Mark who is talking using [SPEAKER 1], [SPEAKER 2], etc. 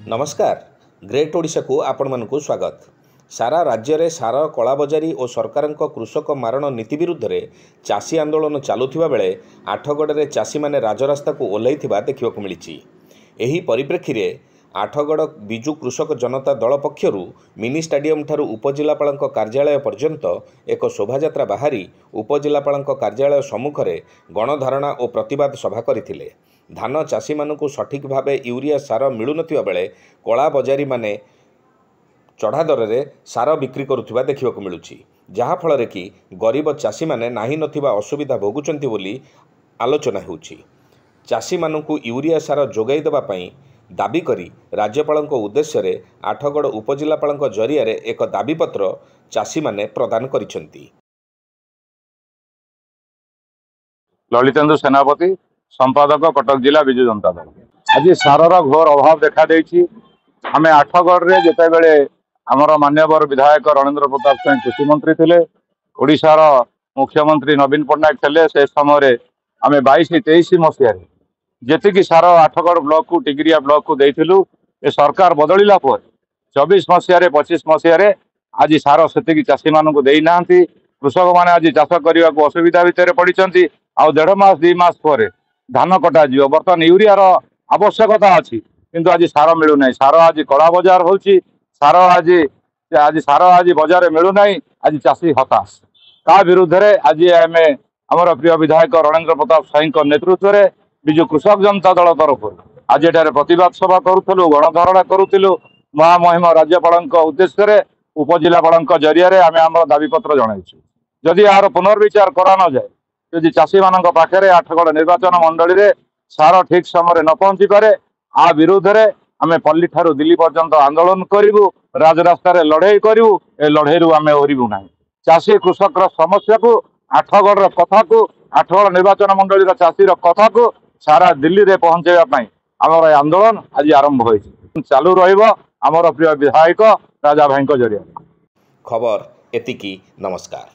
[SPEAKER 1] नमस्कार ग्रेट ओडिशा को आपण मानकु स्वागत। सारा राज्य रे सार कलाबजारी और सरकार कृषक मारण नीति विरुद्ध रे चाषी आंदोलन चलुथिबा बेले आठगड़ रे चाषी माने राजरास्ता को ओल्लैथिबा देखिबाकु मिलिछि। एही परिप्रेक्षी रे आठगड़ बिजु कृषक जनता दल पक्षरु मिनी स्टाडियम ठारू उपजिलापाल कार्यालय पर्यंत एक शोभायात्रा बाहरी उपजिलापाल कार्यालय सम्मुख में गणधारणा और प्रतिवाद सभा करथिले। धान चाषी मानकु सठिक भावे यूरिया सार मिलु नथिबा बेले कला बजारी माने चढ़ा दर रे सार बिक्री करुथिबा देखिबाकु मिलुछि, जहा फल कि गरीब चाषी माने नाही नथिबा असुविधा भोगुचंती बोली आलोचना होउछि। चाषी मानकु यूरिया सार जोगाई देबा पई दाबी करी राज्यपाल उद्देश्य रे आठगड़ उपजिलापाल जरिया रे एक दाबीपत्र चाषी माने प्रदान करिसेंती।
[SPEAKER 2] ललितेन्दु सेनापति संपादक कटक जिला बिजु जनता दल। आज सारर घोर अभाव देखा देछि। आमे आठगड़ रे जेते बेले हमर मान्यवर विधायक रणेंद्र प्रताप सिंह कृषि मंत्री थिले, ओडिशार मुख्यमंत्री नवीन पट्टनायक थिले, से समय आमे 22-23 मसिया रे जेतिकी सार आठगड़ ब्लॉक को टिगिरिया ब्लॉक को देइथिलु। ए सरकार बदलिला पर 24 मसिया रे 25 मसिया रे आज सार सेतिकी चाषी मानकु देई नांती। कृषक माने आज चाष करने को असुविधा भितर पड़ती। आउ 1.5 मास 2 मास पर धान कटा जीव। बर्तमान यूरियार आवश्यकता अच्छी किंतु आज सार मिलूना। सार आज कला बजार होची। सार आज बजार मिलूना। आज चाषी हताश। का विरुद्ध रे आज आमे हमर प्रिय विधायक रणेंद्र प्रताप साईं नेतृत्व में बिजु कृषक जनता दल तरफ आज एठारे प्रतिवाद सभा करूथलु, गणधारणा करूथलु। महामहिम राज्यपाल उद्देश्य रे उपजिलापाल जरिया रे आमे हमर दाबीपत्र जणाइछु। जदि यार पुनर्विचार करा न जाए, यदि चाषी मानक पाखे आठगड़ निर्वाचन मंडली रे सार ठीक समय न पहुंची पारे, आ विरुद्ध रे आमे पल्ली ठारू दिल्ली पर्यंत आंदोलन करिवु, राजरास्ता रे लड़ाई करिवु। ए लड़ाई रु आमे ओरिबु नाही। चाषी कृषक समस्या को, आठगड़ कथा को, आठगड़ निर्वाचन मंडली चाषी कथा को सारा दिल्ली रे पहुंचाइबा पई हमर आंदोलन आज आरंभ होइछि। चालू रहिबो हमर प्रिय विधायक राजा भाई जरिया।
[SPEAKER 1] खबर एतिकी। नमस्कार।